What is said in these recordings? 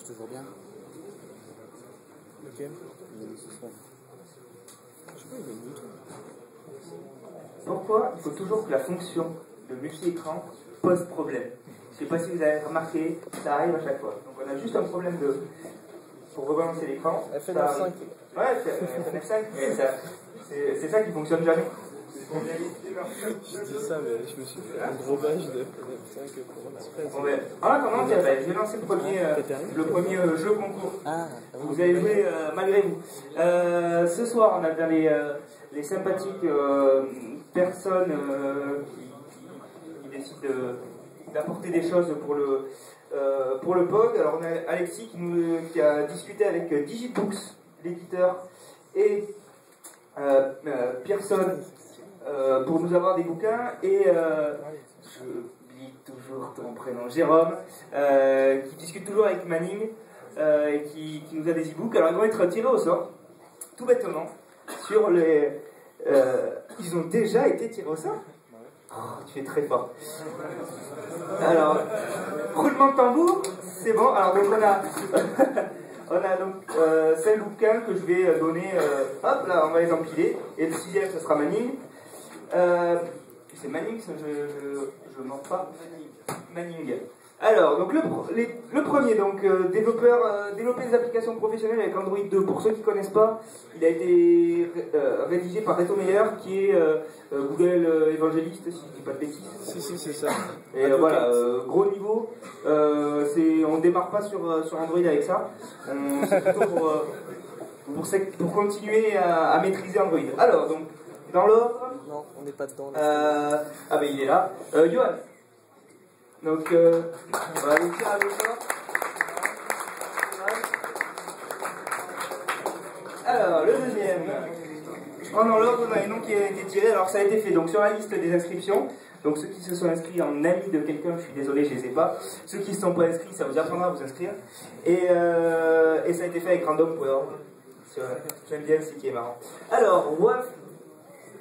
toujours bien. Lequel? Je sais pas, il y a une autre. Pourquoi il faut toujours que la fonction de multi-écran pose problème? Je ne sais pas si vous avez remarqué, ça arrive à chaque fois. Donc on a juste un problème de... Pour rebalancer l'écran. FNF5. Ouais, FNF5, mais c'est ça qui fonctionne jamais. Je dis ça, mais je me suis fait un gros badge de FNF5 pour l'express. Bon, ben, en attendant, tiens, ben, je vais lancer le premier jeu concours. Vous allez jouer malgré vous. Ce soir, on a dans les sympathiques personnes qui décident d'apporter des choses pour le POG. Alors on a Alexis qui a discuté avec Digibooks, l'éditeur, et Pearson pour nous avoir des bouquins, et j'oublie toujours ton prénom, Jérôme, qui discute toujours avec Manning et qui nous a des e-books. Alors ils vont être tirés au sort, tout bêtement, sur les... ils ont déjà été tirés au sort. Oh, tu fais très fort. Alors, roulement de tambour, c'est bon. Alors donc on a donc 5 bouquins que je vais donner. Hop là, on va les empiler. Et le 6e, ce sera Manning. C'est Manning, je mens pas. Manning. Alors, donc le premier, donc développer des applications professionnelles avec Android 2. Pour ceux qui ne connaissent pas, il a été rédigé par Reto Meyer, qui est Google évangéliste, si je ne dis pas de bêtises. Si, c'est ça. Et voilà, gros niveau. On ne démarre pas sur Android avec ça. C'est plutôt pour continuer à maîtriser Android. Alors, donc, dans l'ordre. Non, on n'est pas dedans. Ah ben il est là. Johan. Donc, on va aller tirer avec ça. Alors, le deuxième. Je prends dans l'ordre les noms qui ont été tirés. Alors, ça a été fait donc sur la liste des inscriptions. Donc, ceux qui se sont inscrits en ami de quelqu'un, je suis désolé, je ne les ai pas. Ceux qui ne se sont pas inscrits, ça vous apprendra à vous inscrire. Et ça a été fait avec random.org. J'aime bien le site qui est marrant. Alors,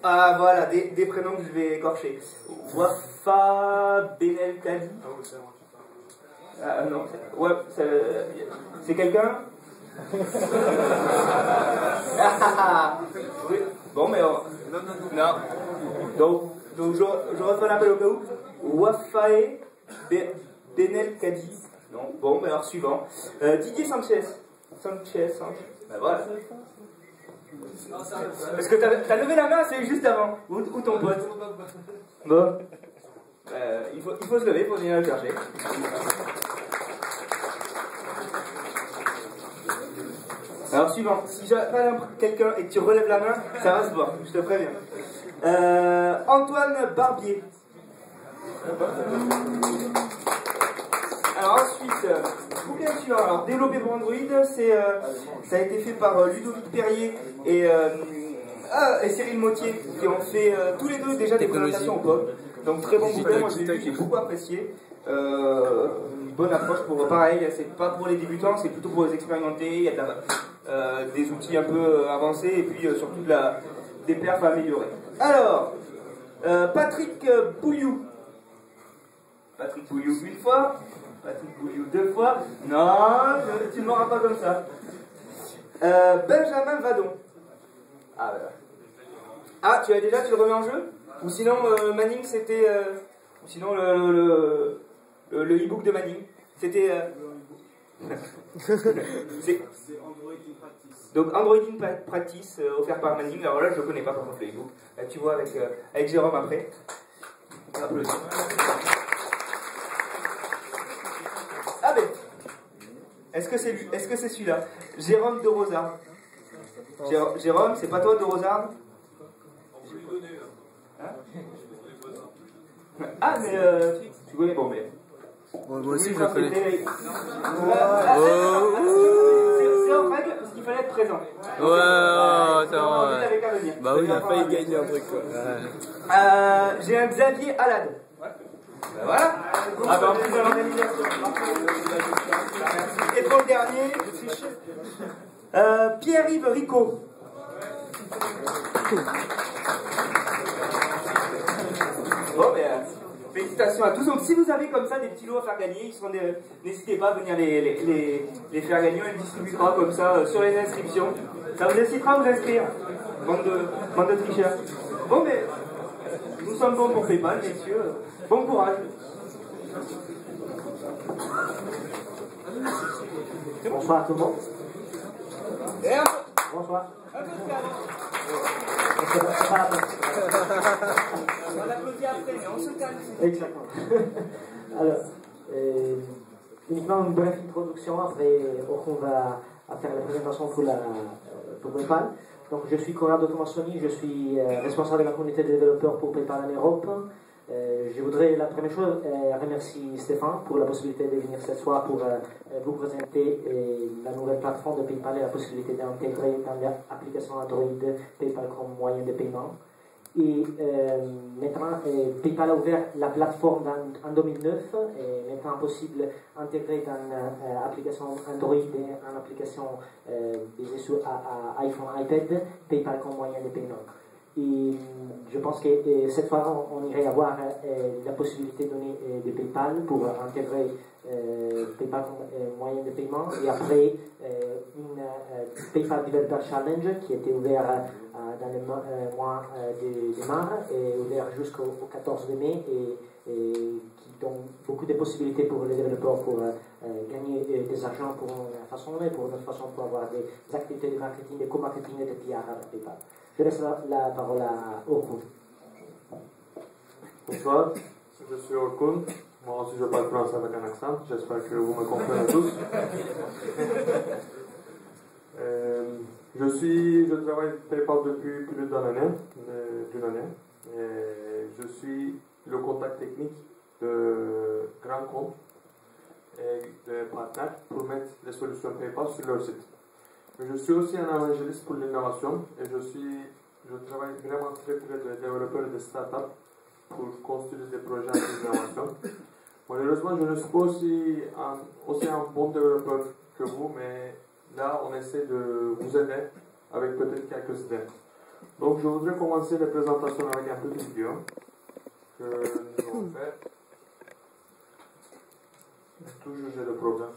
ah voilà, des prénoms que je vais écorcher. Wafa Benelkadi. Ah non, c'est quelqu'un? Oui. Bon, mais non. Donc je refais l'appel au cas où. Wafae Benelkadi. Non, bon, mais alors suivant. Didier Sanchez. Ben voilà. Parce que t'as levé la main, c'est juste avant. Où ton pote? Bon. Il faut se lever pour venir le chercher. Alors suivant, si j'appelle quelqu'un et que tu relèves la main, ça va se voir, je te préviens. Antoine Barbier. Alors ensuite, bouquin suivant. Alors développé pour Android, ça a été fait par Ludovic Perrier et Cyril Mottier, qui ont fait tous les deux déjà des présentations au POG. Donc très bon bouquin, moi j'ai beaucoup apprécié. Une bonne approche pour pareil, c'est pas pour les débutants, c'est plutôt pour les expérimentés. Il y a des outils un peu avancés et puis surtout des perfs à améliorer. Alors, Patrick Bouillou. Patrick Bouillou une fois. Patrick Bouillou 2 fois. Non, tu ne m'auras pas comme ça. Benjamin Vadon. Ah, voilà. Ah, tu le remets en jeu? Ou sinon, Manning, c'était... ou sinon, le e-book de Manning. C'était... c'est Android in Practice. Donc, Android in Practice, offert par Manning. Alors là, je ne connais pas par contre le e-book. Là, tu vois avec Jérôme après. Applaudissements. Ah ben, est-ce que c'est celui-là? Jérôme de Rosard. Jérôme, c'est pas toi de Rosard? Hein? Ah mais tu connais, bon mais... Moi aussi je le connais. C'est en règle parce qu'il fallait être présent. Bah oui, il a failli gagner un truc quoi. J'ai un Xavier Alad. Ben voilà. Ah ben en plus de l'organisation. Et pour le dernier, Pierre-Yves Rico. Bon ben, Félicitations à tous. Donc si vous avez comme ça des petits lots à faire gagner, n'hésitez pas à venir les faire gagner. On les distribuera comme ça sur les inscriptions. Ça vous incitera à vous inscrire. Bande de tricheurs. Bon, mais nous sommes bons pour PayPal, messieurs. Bon courage. Bonsoir à tout le monde. Bonsoir. On applaudit après, mais on se calme. Exactement. Alors, uniquement une brève introduction, après on va faire la présentation pour PayPal. Donc, je suis Conrad Tomassoni, je suis responsable de la communauté de développeurs pour PayPal en Europe. Je voudrais, la première chose, remercier Stéphane pour la possibilité de venir cette soir pour vous présenter la nouvelle plateforme de PayPal et la possibilité d'intégrer dans l'application Android PayPal comme moyen de paiement. Et maintenant, PayPal a ouvert la plateforme en 2009, et maintenant possible d'intégrer dans l'application Android et en application basée sur iPhone, iPad, PayPal comme moyen de paiement. Et je pense que cette fois, on irait avoir la possibilité de donner des PayPal pour intégrer PayPal comme moyen de paiement. Et après, une PayPal Developer Challenge qui a été ouvert dans le mois de mars et ouvert jusqu'au 14 mai et qui donne beaucoup de possibilités pour les développeurs pour gagner des argent pour une façon et pour une autre façon pour avoir des activités de marketing, de co-marketing et de PR avec PayPal. Je laisse la parole à Orkun. Bonsoir, je suis Orkun. Moi aussi je parle français avec un accent. J'espère que vous me comprenez tous. Je travaille PayPal depuis plus d'une année. Je suis le contact technique de grands comptes et de partenaires pour mettre les solutions PayPal sur leur site. Mais je suis aussi un évangéliste pour l'innovation et je travaille vraiment très près des développeurs et des startups pour construire des projets d'innovation. Malheureusement, je ne suis pas aussi un bon développeur que vous, mais là, on essaie de vous aider avec peut-être quelques idées. Donc, je voudrais commencer la présentation avec un petit vidéo que nous allons faire. Toujours j'ai le problème.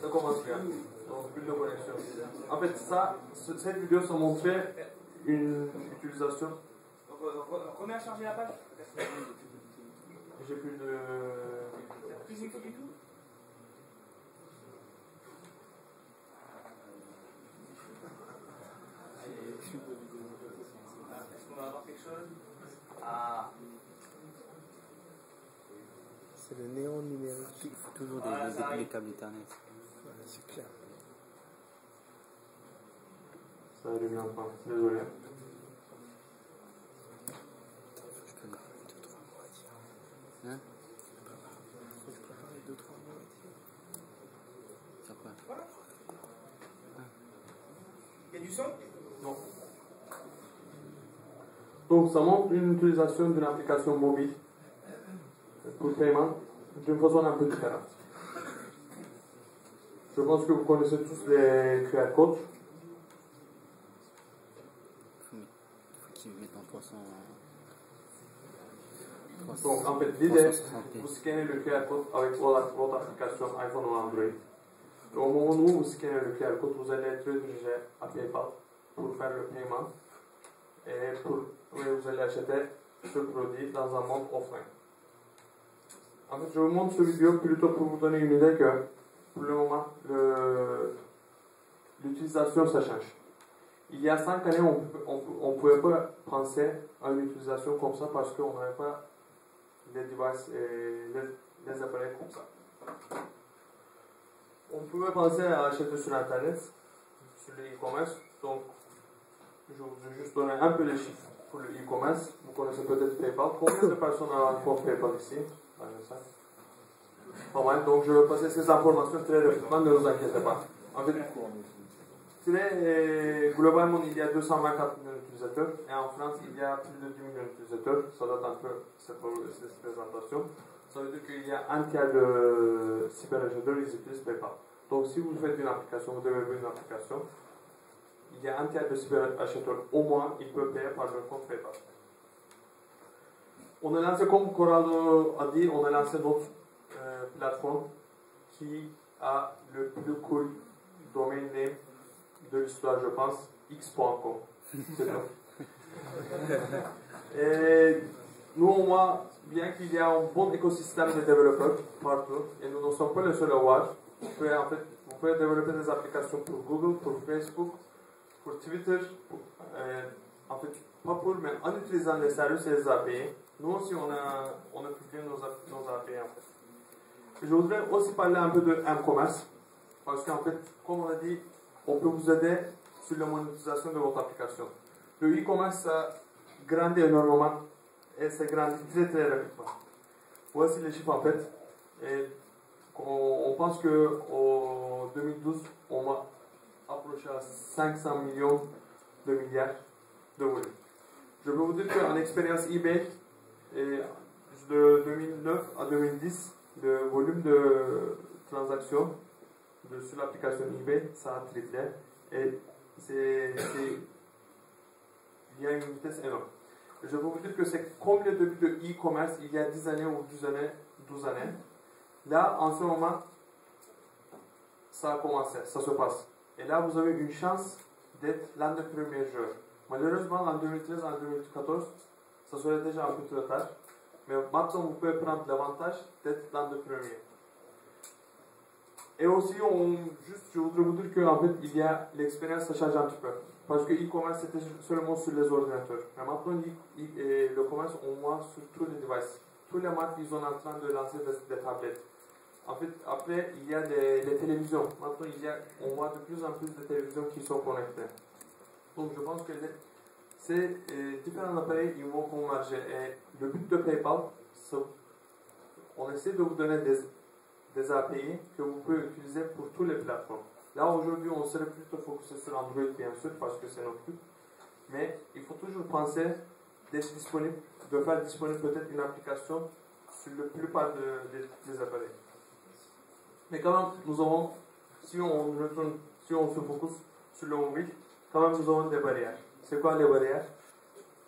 Ça commence bien. Donc, plus de connexion. En fait, cette vidéo, ça montrait une utilisation. Remets à charger la page. J'ai plus de. Plus du tout. Est-ce qu'on va avoir quelque chose? Ah. C'est le néon numérique. Il faut toujours des câbles Ethernet. Voilà, c'est clair. Ça revient enfin. Désolé. Faut que je prépare 2-3 mots à dire. Hein? Faut que je prépare 2-3 mots à dire. Sur quoi? Voilà. Il y a du son? Non. Donc, ça montre une utilisation d'une application mobile pour paiement d'une façon un peu différente. Je pense que vous connaissez tous les QR codes. Il faut qu'ils mettent en 300. Donc, en fait, l'idée, vous scannez le QR code avec votre application iPhone ou Android. Et au moment où vous scannez le QR code, vous allez être redirigé à PayPal pour faire le paiement et vous allez acheter ce produit dans un monde offline. En fait, je vous montre cette vidéo plutôt pour vous donner une idée que pour le moment, l'utilisation ça change. Il y a 5 années, on ne pouvait pas penser à une utilisation comme ça parce qu'on n'avait pas des devices et des appareils comme ça. On pouvait penser à acheter sur Internet, sur le e-commerce. Donc, je vais juste donner un peu les chiffres pour le e-commerce. Vous connaissez peut-être PayPal. Combien de personnes ont un compte PayPal ici? Pas mal. Donc, je vais passer ces informations très rapidement, ne vous inquiétez pas. En fait, Globalement, il y a 224 millions d'utilisateurs et en France, il y a plus de 10 millions d'utilisateurs. Ça date un peu cette présentation. Ça veut dire qu'il y a un tiers de cyberagenteurs qui utilisent PayPal. Donc, si vous faites une application, vous développez une application, il y a un tiers de cyberacheteurs au moins, ils peuvent payer par leur compte PayPal. On a lancé, comme Corrado a dit, on a lancé notre plateforme qui a le plus cool domain name de l'histoire, je pense, x.com. C'est tout. Et nous, on voit bien qu'il y a un bon écosystème de développeurs partout, et nous ne sommes pas les seuls à voir. Vous pouvez développer des applications pour Google, pour Facebook, pour Twitter, en fait, pas pour, mais en utilisant les services et les API. Nous aussi, on a publié nos API en fait. Je voudrais aussi parler un peu de e-commerce, parce qu'en fait, comme on a dit, on peut vous aider sur la monétisation de votre application. Le e-commerce, ça grandit énormément et ça grandit très très rapidement. Voici les chiffres en fait. Et on pense qu'en 2012, on va approcher à 500 millions de milliards de volume. Je peux vous dire qu'en expérience eBay, et de 2009 à 2010, le volume de transactions sur l'application eBay, ça a triplé. Et il y a une vitesse énorme. Je peux vous dire que c'est comme le début de e-commerce il y a 10 années ou 12 années. Là, en ce moment, ça a commencé, ça se passe. Et là, vous avez une chance d'être l'un des premiers joueurs. Malheureusement, en 2013, en 2014, ça serait déjà un peu trop tard. Mais maintenant, vous pouvez prendre l'avantage d'être l'un des premiers. Et aussi, je voudrais vous dire qu'en fait, l'expérience, ça change un petit peu. Parce que e-commerce, c'était seulement sur les ordinateurs. Mais maintenant, le commerce, on voit sur tous les devices. Tous les marques, ils sont en train de lancer des tablettes. En fait, après, il y a les télévisions. Maintenant, on voit de plus en plus de télévisions qui sont connectées. Donc, je pense que ces différents appareils, ils vont converger. Et le but de PayPal, on essaie de vous donner des API que vous pouvez utiliser pour toutes les plateformes. Là, aujourd'hui, on serait plutôt focusé sur Android, bien sûr, parce que c'est notre but. Mais il faut toujours penser d'être disponible, de faire disponible peut-être une application sur la plupart des appareils. Mais quand même, nous avons, si on se focus sur le mobile, quand même, nous avons des barrières. C'est quoi les barrières?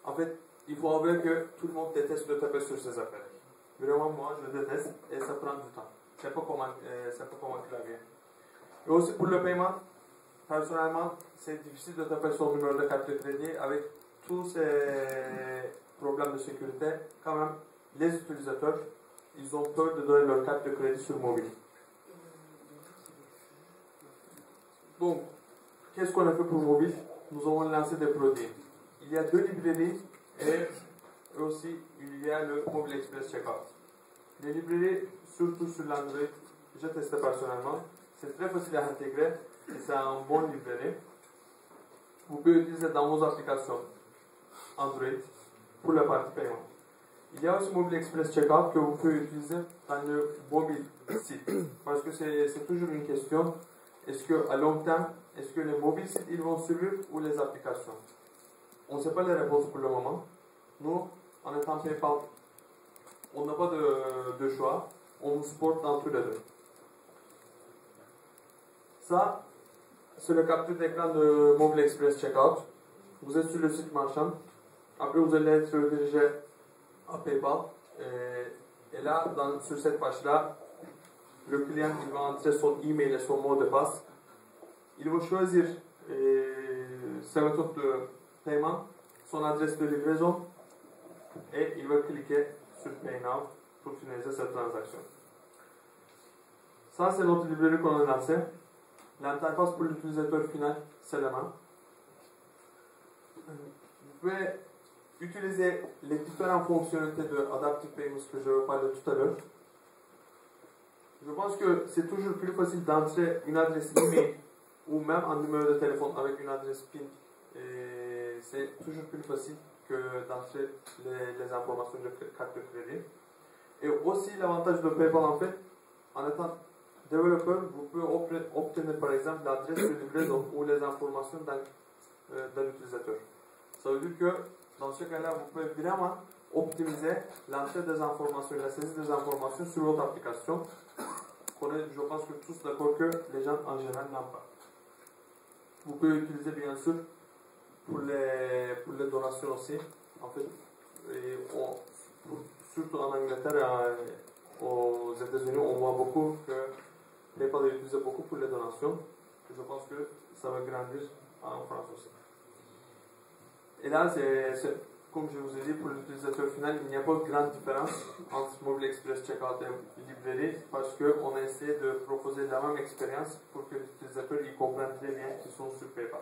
En fait, il faut avouer que tout le monde déteste de taper sur ses appareils. Vraiment, moi, je déteste et ça prend du temps. C'est pas comme un clavier. Et aussi pour le paiement, personnellement, c'est difficile de taper son numéro de carte de crédit avec tous ces problèmes de sécurité. Quand même, les utilisateurs, ils ont peur de donner leur carte de crédit sur mobile. Donc, qu'est-ce qu'on a fait pour mobile? Nous avons lancé des produits. Il y a 2 librairies et aussi il y a le Mobile Express Checkout. Les librairies, surtout sur l'Android, j'ai testé personnellement. C'est très facile à intégrer et c'est un bon librairie. Vous pouvez utiliser dans vos applications Android pour la partie paiement. Il y a aussi Mobile Express Checkout que vous pouvez utiliser dans le mobile site. Parce que c'est toujours une question. Est-ce qu'à long terme, est-ce que les mobiles sites ils vont survivre ou les applications? On ne sait pas les réponses pour le moment. Nous, en étant PayPal, on n'a pas de choix. On nous supporte dans tous les deux. Ça, c'est le capture d'écran de Mobile Express Checkout. Vous êtes sur le site marchand. Après, vous allez être redirigé à PayPal. Et là, sur cette page-là, le client il va entrer son email et son mot de passe. Il va choisir sa méthode de paiement, son adresse de livraison et il va cliquer sur Pay Now pour finaliser cette transaction. Ça, c'est notre librairie qu'on a lancée. L'interface pour l'utilisateur final, c'est la même. Vous pouvez utiliser les différentes fonctionnalités de Adaptive Payments que je vais parler tout à l'heure. Je pense que c'est toujours plus facile d'entrer une adresse email ou même un numéro de téléphone avec une adresse PIN. Et c'est toujours plus facile que d'entrer les informations de carte de crédit. Et aussi l'avantage de PayPal en fait, en étant développeur, vous pouvez obtenir par exemple l'adresse de livraison ou les informations d'un utilisateur. Ça veut dire que dans ce cas-là, vous pouvez vraiment optimiser l'entrée des informations, la saisie des informations sur votre application. Je pense que tous d'accord que les gens en général n'ont pas. Vous pouvez utiliser bien sûr pour les donations aussi. En fait, surtout en Angleterre et aux États-Unis, on voit beaucoup que PayPal est utilisé beaucoup pour les donations. Je pense que ça va grandir en France aussi. Et là, comme je vous ai dit, pour l'utilisateur final, il n'y a pas de grande différence entre Mobile Express Checkout et librairie parce qu'on a essayé de proposer la même expérience pour que l'utilisateur comprenne très bien qu'ils sont sur PayPal.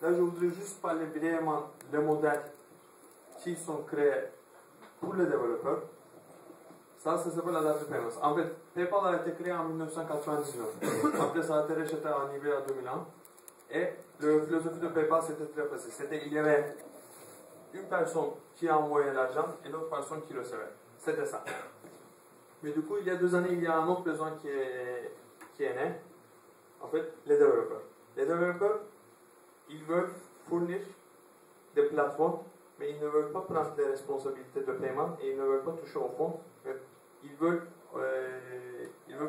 Là, je voudrais juste parler brièvement des modèles qui sont créés pour les développeurs. Ça s'appelle la data payments. En fait, PayPal a été créé en 1999. Après, ça a été racheté en hiver 2001. Et la philosophie de PayPal, c'était très facile. Il y avait une personne qui envoyait l'argent et l'autre personne qui recevait. C'était ça. Mais du coup, il y a 2 années, il y a un autre besoin qui est né. En fait, les développeurs. Les développeurs, ils veulent fournir des plateformes, mais ils ne veulent pas prendre des responsabilités de paiement et ils ne veulent pas toucher au fond. Mais ils veulent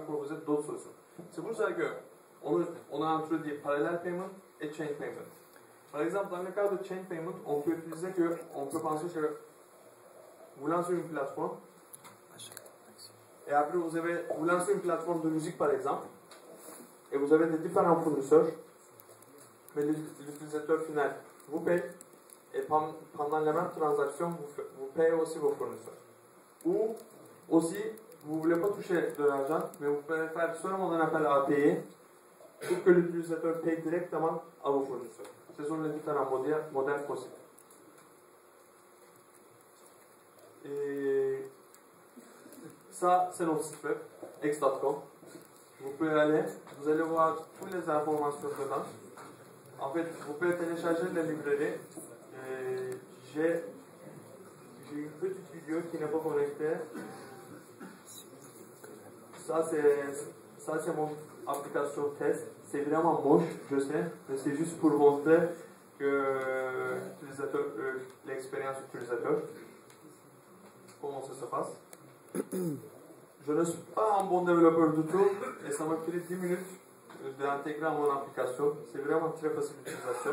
proposer d'autres solutions. C'est pour ça qu'on a introduit parallel payment et chain payment. Par exemple, dans le cas de chain payment, on peut penser que vous lancez une plateforme et après vous lancez une plateforme de musique par exemple et vous avez des différents fournisseurs, mais l'utilisateur final vous paye et pendant la même transaction vous payez aussi vos fournisseurs. Ou aussi, vous ne voulez pas toucher de l'argent, mais vous pouvez faire seulement un appel à payer pour que l'utilisateur paye directement à vos fournisseurs. Ce sont les différents modèles possibles. Et ça, c'est notre site web, x.com. Vous pouvez vous allez voir toutes les informations dedans. En fait, vous pouvez télécharger les librairies. J'ai une petite vidéo qui n'est pas connectée. Ça, c'est mon application test. C'est vraiment moche, je sais, mais c'est juste pour montrer que l'expérience utilisateur, comment ça se passe. Je ne suis pas un bon développeur du tout et ça m'a pris 10 minutes d'intégrer mon application. C'est vraiment très facile d'utilisation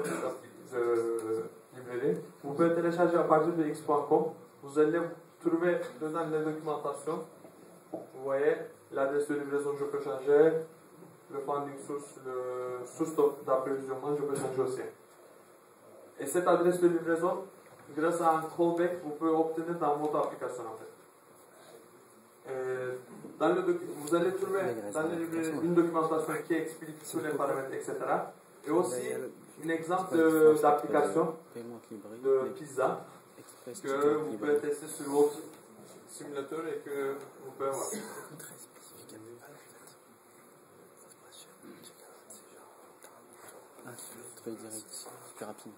de librairie. Vous pouvez télécharger à partir de x.com. Vous allez trouver dedans les documentations. Vous voyez l'adresse de livraison, je peux changer. Le funding source, le source d'approvisionnement, je peux changer aussi. Et cette adresse de livraison, grâce à un callback, vous pouvez obtenir dans votre application en fait. Vous allez trouver dans le librairie une documentation qui explique tous les paramètres, etc. Et aussi un exemple d'application de pizza que vous pouvez tester sur votre simulateur et que vous pouvez voir. Ah, tu peux le dire super rapide.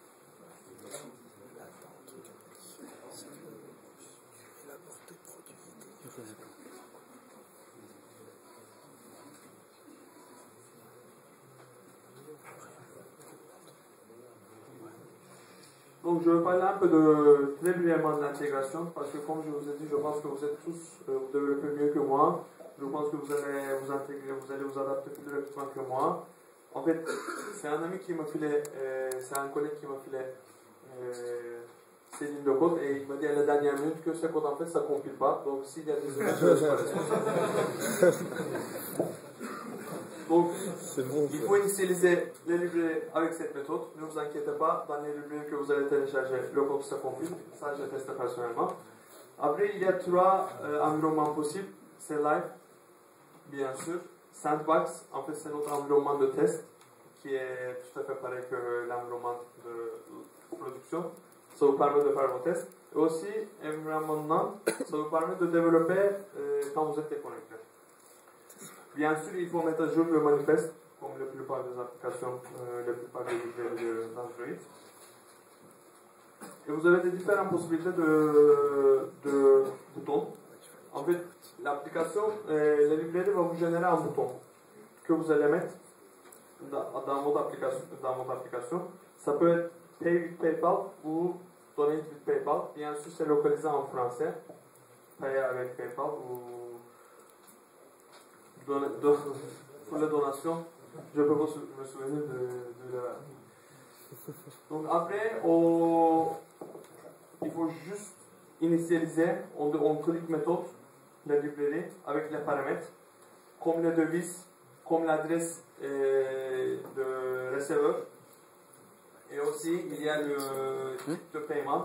Donc je vais parler un peu très brièvement de l'intégration parce que comme je vous ai dit, je pense que vous êtes tous, vous développez mieux que moi. Je pense que vous allez vous intégrer, vous allez vous adapter plus rapidement que moi. En fait, c'est un ami qui m'a filé, c'est un collègue qui m'a filé ces lignes de code et il m'a dit à la dernière minute que ce code en fait ça ne compile pas. Donc s'il y a des erreurs, je ne suis pas responsable. Donc, il faut initialiser les librairies avec cette méthode. Ne vous inquiétez pas, dans les librairies que vous allez télécharger, le code se compile. Ça, j'ai testé personnellement. Après, il y a 3 environnements possibles. C'est Live, bien sûr. Sandbox, en fait, c'est notre environnement de test qui est tout à fait pareil que l'environnement de production. Ça vous permet de faire vos tests. Et aussi, environnement, ça vous permet de développer quand vous êtes déconnecté. Bien sûr, il faut mettre à jour le manifeste, comme la plupart des applications, la plupart des librairies d'Android. Et vous avez des différentes possibilités de boutons. En En fait, l'application, la librairie va vous générer un bouton que vous allez mettre dans votre application. Ça peut être Pay with PayPal ou Donate with PayPal. Bien sûr, c'est localisé en français. Payer avec PayPal ou pour les donations. Je peux pas me souvenir de la... Donc après, il faut juste initialiser en click méthode la librairie avec les paramètres, comme les devises, comme l'adresse de receveur. Et aussi, il y a le type de paiement.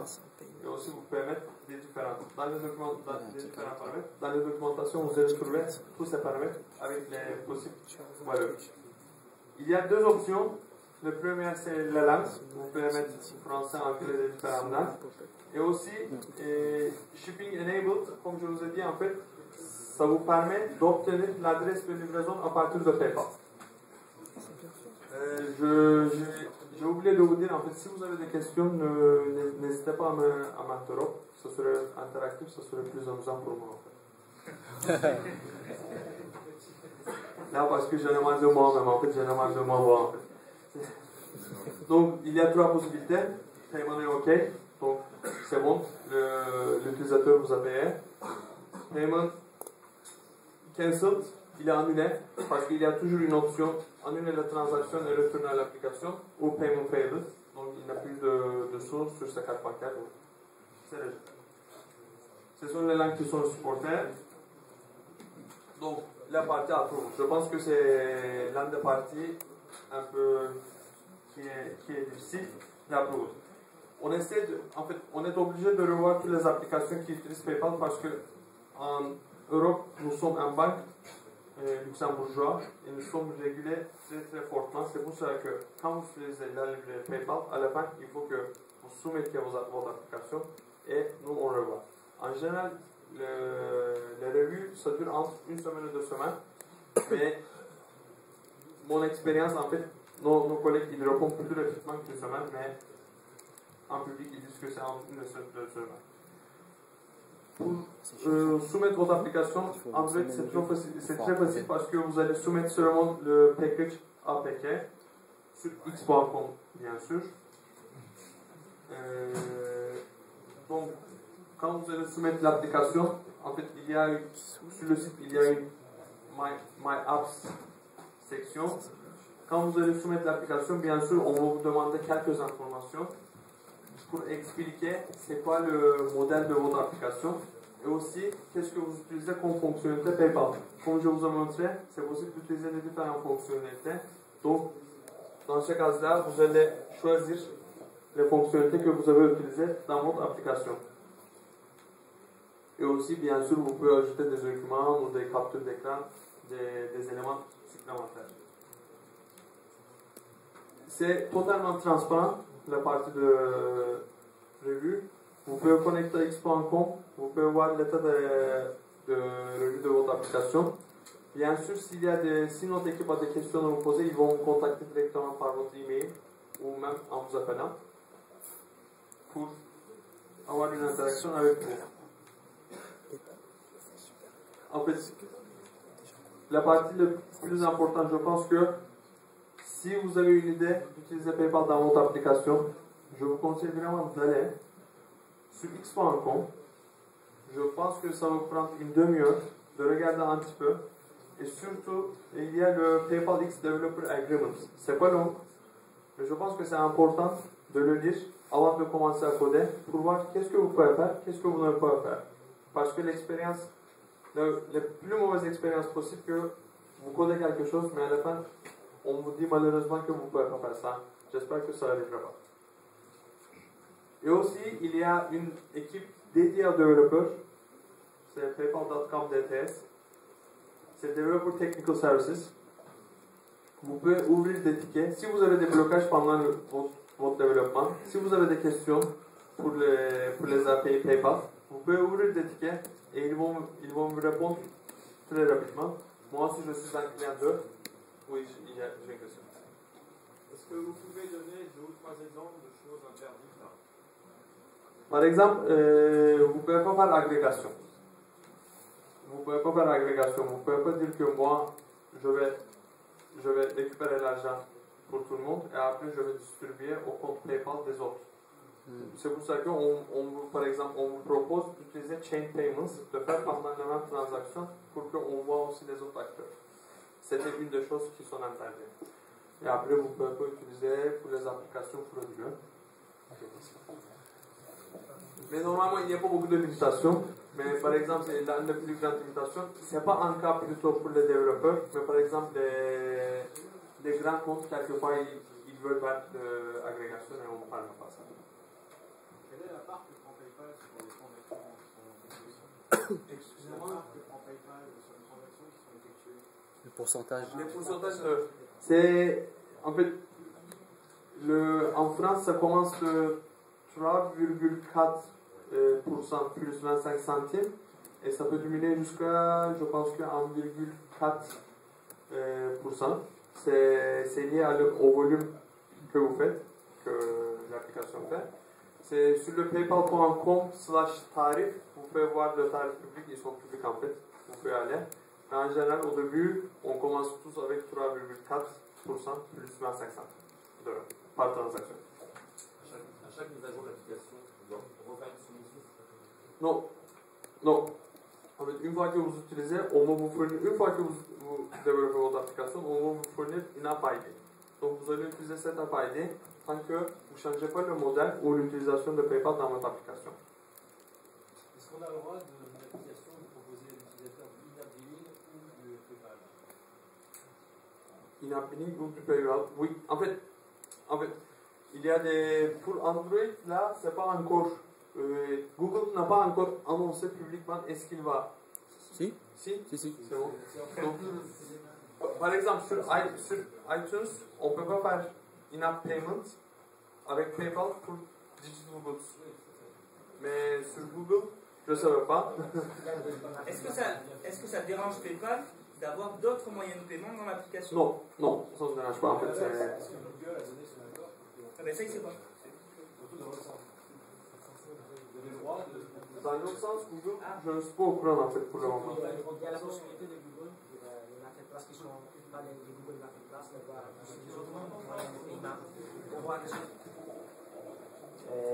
Et aussi, vous pouvez mettre des différents. Dans les paramètres, dans les documentations, vous allez trouver tous ces paramètres avec les possibles valeurs. Il y a deux options. Le premier, c'est la langue. Vous pouvez mettre français, anglais, les différentes langues. Et aussi, Shipping Enabled, comme je vous ai dit, en fait, ça vous permet d'obtenir l'adresse de livraison à partir de PayPal. J'ai oublié de vous dire, en fait, si vous avez des questions, n'hésitez pas à m'interrompre. Ça serait interactif, ça serait plus amusant pour moi, en fait. Là, parce que j'en ai marre de moi-même, en fait, j'en ai marre de moi, en fait. Donc, il y a trois possibilités. Paiement est OK, donc c'est bon, l'utilisateur vous a payé. Payment cancelled, il est annulé, parce qu'il y a toujours une option annuler la transaction et retourner à l'application, ou payment failed, donc il n'y a plus de source sur sa carte bancaire. C'est rejeté. Ce sont les langues qui sont supportées. Donc, la partie approve. Je pense que c'est l'une des parties un peu qui est difficile, l'approve. On est obligé de revoir toutes les applications qui utilisent PayPal parce que en Europe, nous sommes un banque luxembourgeois et nous sommes régulés très très fortement. C'est pour ça que quand vous utilisez la librairie PayPal, à la fin, il faut que vous soumettiez votre application et nous on revoit. En général, les revues, ça dure entre une semaine et 2 semaines, mais mon expérience, en fait, nos collègues, ils répondent plus rapidement qu'une semaine, mais en public, ils disent que c'est entre une semaine et 2 semaines. Pour soumettre votre application, en fait, c'est très facile parce que vous allez soumettre seulement le package APK sur x.com, bien sûr. Donc, quand vous allez soumettre l'application, en fait, sur le site, il y a une My Apps section. Quand vous allez soumettre l'application, bien sûr, on va vous demander quelques informations pour expliquer c'est quoi le modèle de votre application et aussi qu'est-ce que vous utilisez comme fonctionnalité PayPal. Comme je vous ai montré, c'est possible d'utiliser les différentes fonctionnalités. Donc, dans ce cas-là, vous allez choisir les fonctionnalités que vous avez utilisées dans votre application. Et aussi, bien sûr, vous pouvez ajouter des documents ou des captures d'écran, des éléments supplémentaires. C'est totalement transparent, la partie de revue. Vous pouvez connecter à x.com, vous pouvez voir l'état de revue de votre application. Bien sûr, si notre équipe a des questions à vous poser, ils vont vous contacter directement par votre email ou même en vous appelant pour avoir une interaction avec vous. En fait, la partie la plus importante, je pense que si vous avez une idée d'utiliser PayPal dans votre application, je vous conseille vraiment d'aller sur x.com. Je pense que ça va vous prendre une demi-heure de regarder un petit peu. Et surtout, il y a le PayPal X Developer Agreement. C'est pas long, mais je pense que c'est important de le lire avant de commencer à coder pour voir qu'est-ce que vous pouvez faire, qu'est-ce que vous ne pouvez pas faire. Parce que l'expérience, la plus mauvaise expérience possible, que vous codez quelque chose, mais à la fin, on vous dit malheureusement que vous ne pouvez pas faire ça. J'espère que ça n'arrivera pas. Et aussi, il y a une équipe dédiée aux développeurs. C'est paypal.com DTS. C'est Developer Technical Services. Vous pouvez ouvrir des tickets. Si vous avez des blocages pendant votre développement, si vous avez des questions pour les API PayPal, vous pouvez ouvrir des tickets et ils vont vous répondre très rapidement. Moi aussi, je suis un client d'eux. Oui, j'ai une question. Est-ce que vous pouvez donner 2 ou 3 exemples de choses interdites là? Par exemple, vous ne pouvez pas faire l'agrégation. vous ne pouvez pas faire agrégation. Vous ne pouvez pas dire que moi, je vais récupérer l'argent pour tout le monde et après je vais distribuer au compte PayPal des autres. C'est pour ça par exemple, on vous propose d'utiliser Chain Payments, de faire pendant la même transaction pour qu'on voit aussi les autres acteurs. C'était une des choses qui sont interdites. Et après, vous pouvez pas utiliser pour les applications frauduleuses. Mais normalement, il n'y a pas beaucoup de limitations. Mais par exemple, la plus grande limitation, ce n'est pas un cas plutôt pour les développeurs, mais par exemple, des grands comptes, quelquefois, ils veulent faire de l'agrégation et on ne parle pas ça. Quelle est la part que prend PayPal sur les transactions Excusez-moi. La part que prend PayPal sur les transactions qui sont effectuées. Le pourcentage. Les pourcentages, c'est en fait, en France, ça commence de 3,4% plus 25 centimes et ça peut diminuer jusqu'à, je pense, 1,4%. C'est lié au volume que vous faites, que l'application fait. C'est sur le paypal.com/tarif, vous pouvez voir le tarif public, ils sont publics en fait, vous pouvez aller. Mais en général, au début, on commence tous avec 3,4% plus 25 centimes par transaction. À chaque mise à jour de l'application, on doit refaire une soumission. Non, non. En fait, une fois que vous utilisez, on va vous fournir, une fois que vous développez votre application, on va vous fournir une app ID. Donc vous allez utiliser cette app ID tant que vous ne changez pas le modèle ou l'utilisation de PayPal dans votre application. Est-ce qu'on a le droit de l'application de proposer à l'utilisateur du in-app billing ou de PayPal? In-app billing ou du PayPal? Oui. En fait, il y a des. Pour Android, là, c'est pas encore. Google n'a pas encore annoncé publiquement est-ce qu'il va. Si? Si? Si. C'est bon. Donc, par exemple, sur iTunes, on ne peut pas faire in-app payment avec PayPal pour Digital Goods. Mais sur Google, je ne savais pas. Est-ce que ça dérange PayPal d'avoir d'autres moyens de paiement dans l'application? Non, non, ça ne me dérange pas. En fait, Est-ce que Google a donné son accord? Ah ben ça, il ne sait pas. Surtout dans l'autre sens. Vous avez le droit de. dans l'autre sens, Google, je ne suis pas au courant en fait pour le moment. Il y a la possibilité de Google, les marketplaces qui sont pas les Google Marketplaces, d'avoir des autres moyens de paiement.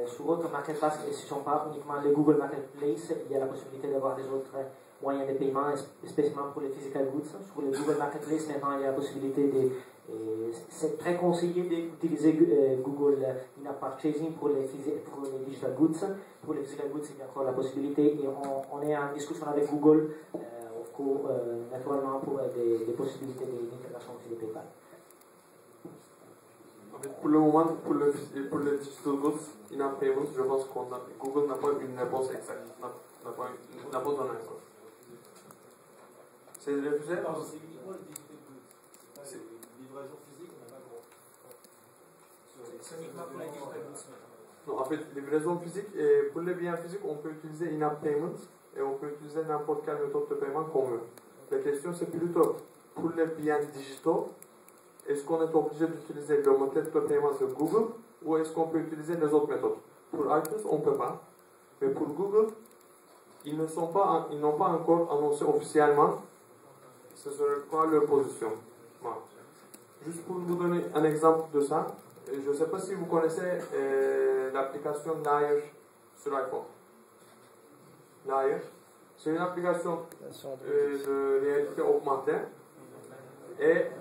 Sur d'autres marketplaces qui ne sont pas uniquement les Google Marketplace, il y a la possibilité d'avoir des autres moyens de paiement, spécialement pour les physical goods. Sur les Google Marketplace, maintenant, il y a la possibilité de. C'est très conseillé d'utiliser Google in-app purchasing pour les digital goods. Pour les physical goods, il y a encore la possibilité et on est en discussion avec Google, naturellement, pour des possibilités d'intégration sur les PayPal. Pour le moment, pour les digital goods, in-app payment, je pense que Google n'a pas une réponse exacte. N'a pas donné une réponse. C'est refusé? Non, c'est uniquement le digital goods. C'est pas les livraisons physiques, on n'a pas le droit. C'est uniquement pour les digital goods. Non, en fait, livraison physique, et pour les biens physiques, on peut utiliser in-app payment et on peut utiliser n'importe quelle méthode de paiement qu'on veut. La question, c'est plutôt pour les biens digitaux, est-ce qu'on est obligé d'utiliser le méthode de paiement de Google ou est-ce qu'on peut utiliser les autres méthodes? Pour iTunes, on ne peut pas. Mais pour Google, ils n'ont pas encore annoncé officiellement ce serait quoi leur position. Voilà. Juste pour vous donner un exemple de ça, je ne sais pas si vous connaissez l'application Liar sur iPhone. Liar, c'est une application de réalité augmentée et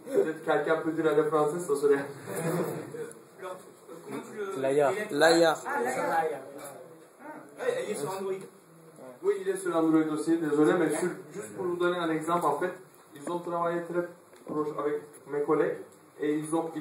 peut-être quelqu'un peut dire le français, ça serait. Comment tu le. Laia. Ah, Laia. Ah, il est sur Android. Oui, il est sur Android aussi, désolé, mais juste pour vous donner un exemple, en fait, ils ont travaillé très proche avec mes collègues et ils ont